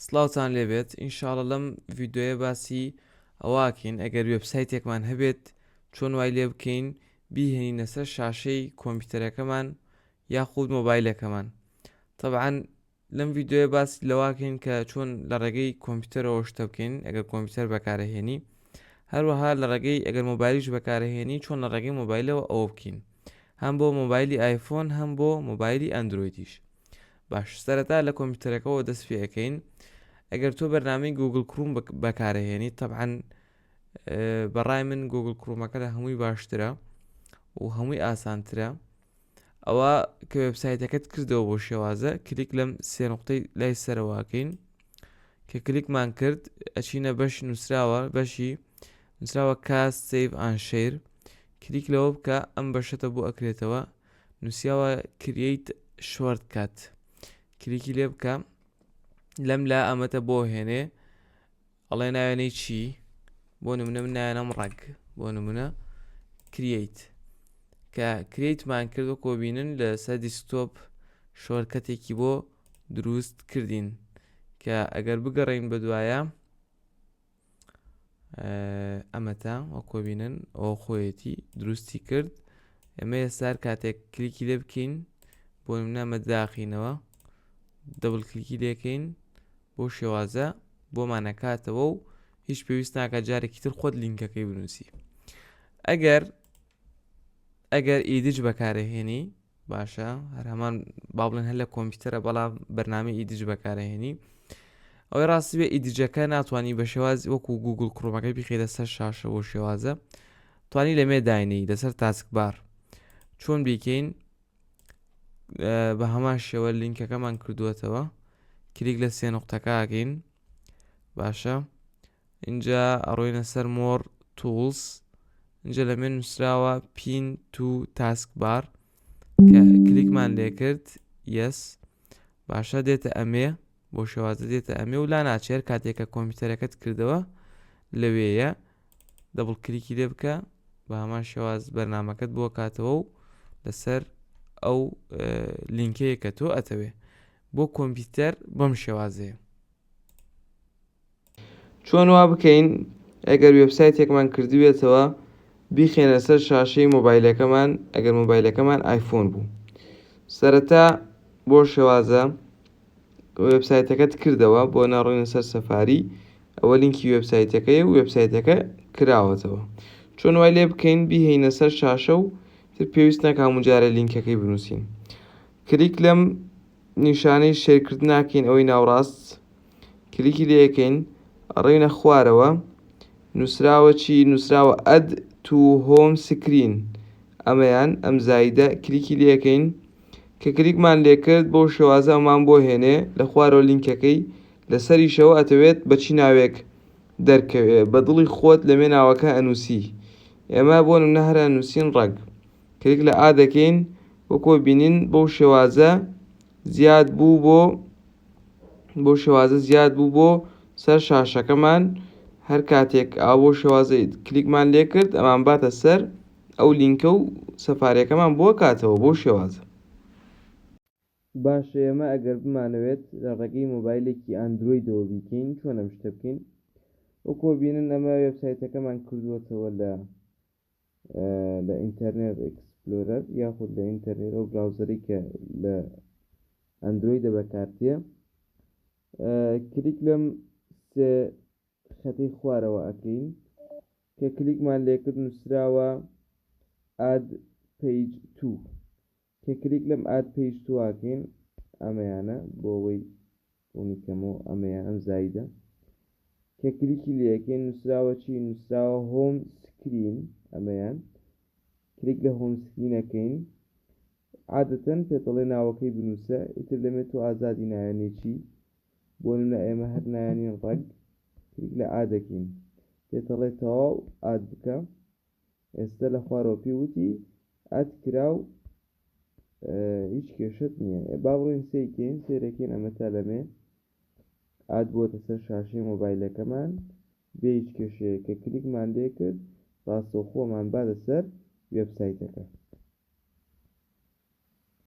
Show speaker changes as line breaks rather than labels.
سڵاوتان لێبێت ئینشاڵە لەم ڤیددیۆیە باسی ئەواکەین ئەگەر وێبسایتێکمان هەبێت چۆن وای لێ بکەین بیهێنینە سەر شاشەی کۆمپیوتەرەکەمان یاخود مۆبایلەکەمان. طبعاً لەم ڤیددیۆیە باسی لەواکەین کە چۆن لە ڕێگەی کۆمپیوتەرەوە شتە بکەین ئەگەر کۆمپیوتەر بەکارەهێنی، هەروەها لە ڕێگەی ئەگەر مۆبایلیش بەکارەهێنی چۆن لە ڕێگەی مۆبایلەوە ئەوە بکەین، هەم بۆ مۆبایلی ئایفۆن هەم بۆ مۆبایلی ئەندرویدیش. باش سەرەتا لە کۆمپیوتەرەکەەوە دەست پێ ئەەکەین. ئەگەر تۆ بەرنامەی گوگل کروم بەکارەهێنی طبعاً بەڕای من گوگل کرومەکە لە هەمووی باشترە و هەمووی ئاسانترە. ئەوە کە وێبسایتەکەت کردەوە بۆ شێوازە کلیک لەم سێ نقطەی لای سەرەواکەین کە کلیکمان کرد ئەچینە بەشی نووسراوە، بەشی نووسراوە کاست سیڤ ئان شێر، کلیک لەوە بکە ئەم بەشەتە بۆ ئەکرێتەوە نووسیاوە کریەیت شۆرتکات، کلیکی لێ بکە لەم لا ئەمەتە بۆ هێنێ ئەڵێ ناوێنەی چی بۆ نمونە من ناوێنەم ڕەگ بۆ نمونە کریەیت کە کریەیتمان کردو کۆبینن لە سەر دیسکتۆپ شۆرکەتێکی بۆ دروست کردین کە ئەگەر بگەڕین بە دوایە ئەمەتە وە کۆبینن ئەو خۆیەتی دروستی کرد. ئەمە ئێستا کاتێک کلیکی لێ بکەین بۆ نمونە ئەمە داخینەوە دەبڵ کلیکی لێکەین بۆ شێوازە بۆمانەکاتەوە و هیچ پێویست ناکات جارێکی تر خۆت لینکەکەی بنووسی. ئەگەر ئیدج بەکارەهێنی باشە، هەر هەمان با بڵێن هەر لە کۆمپیوتەرە بەڵام بەرنامەی ئیدج بەکارەهێنی ئەوەی ڕاستی بێ ئیدجەکە ناتوانانی بە شێواز وەکو گوگل کرومەکەی بخێتە سەر شاشە بۆ شێوازە، توانی لەمێ داینەی لەسەر تاسکبار چۆن بیکەین بە هەمان شێوە لینکەکەمان کردووەتەوە کلیک لە سێ نقطەکە ئاکەین. باشە اینجا ئەڕۆینە سەر مۆر توولز، اینجا لەمێ نووسراوە پین تو تاسک بار کە کلیکمان لێ کرد یەس. باشە دێتە ئەمێ بۆ شێوازە دێتە ئەمێ و لا ناچێر کاتێکە کۆمپیوتەرەکەت کردەوە لەوێیە دەبڵ کلیکی لێ بکە بە هەمان شێواز بەرنامەکەت بۆ کاتەوە و لەسەر ئەو لینکەیە کە تۆ ئەتەوێ بۆ کۆمپیوتەر بەم شێوازەیە. چۆن وا بکەین ئەگەر وێبسایتێکمان کردوێتەوە بیخێنە سەر شاشەی مۆبایلەکەمان ئەگەر مۆبایلەکەمان ئایفۆن بوو. سەرەتا بۆ شێوازە وێبسایتەکەت کردەوە بۆ ناڕۆینە سەر سەفاری، ئەوە لینکی وێبسایتەکەی و وێبسایتەکە کراوەتەوە. چۆن وای لێ بکەین بیهێنە سەر شاشە و تر پێویست ناکات هەموو جارە لینکەکەی بنووسین. کلیک لەم نیشانەی شێرکردن ناکەین ئەوەی ناوڕاست، کلیکی لێەکەین ئەڕێنە خوارەوە نووسراوە چی نووسراوە ئەد تو هۆم سکرین، ئەمەیان ئەم زایدە کلیکی لێەکەین کە کلیکمان لێکرد بۆ شێوازە ئەمان بۆ هێنێ لە خوارەوە لینکەکەی لەسەریشەوە ئەتەوێت بەچی ناوێک دەرکەوێ بە دڵی خۆت لەمێ ناوەکە ئەنووسی. ئێمە بۆ نمونە هەر ئەنووسین ڕەگ، کلیک لە ئا دەکەین وەکۆ بینین بۆ شێوازە زیاد بوو بۆ سەر شاشەکەمان. هەر کاتێک ئاو شێوازەی کلیکمان لێ کرد ئەمان باتە سەر ئەو لینکە و سەفارەکەمان بۆ کاتەوە بۆ شێوازە. باشە ئێمە ئەگەر بمانەوێت لە ڕێگەی مۆبایلێکی ئەندرویدەوە بیکەین چۆن ئەم شتە بکەین. وەکۆ بینن ئەمە وێبسایتەکەمان کردووەتەوە لە ئینتەرنێت ئەکسپلۆرەر یاخود لە ئینتەرنێت ئەو براوزەری کە لە ئەندرویدە بەکارتیە. کلیک لەم سێ خەتەی خوارەوە ئەکەین کە کلیکمان لێکرد نووسراوە ئاد پەیج تو، کە کلیک لەم ئاد پەیج تو ئاکەین ئەمەیانە بۆ ئەوەی بۆنیکەمەوە ئەمەیان ئەم زایدە کە کلیکی لێەکەین نووسراوە چی نووسراوە هۆم سکرین، ئەمەیان کلیک لە هۆم سکرینەکەین عادەتەن پێدەڵێ ناوەکەی بنووسە ئیتر دەمێت تۆ ئازادی ناوێنێکی بۆ نمونە ئێمە هەر نایەنین ڕەگ کلیک لە ئا دەکەین پێدەڵێ تەواو ئاد بکە. ئێستا لە خوارەوە پێوتی ئاد کرا و هیچ کێشت نییە. با بڕۆین سێکەین سێرەکەین ئەمە تا لەمێ ئاد بۆتە سەر شاشەی مۆبایلەکەمان بێ هیچ کێشەیە کە کلیکمان لێ کرد ڕاستەوخۆمان با لەسەر وێبسایتەکە.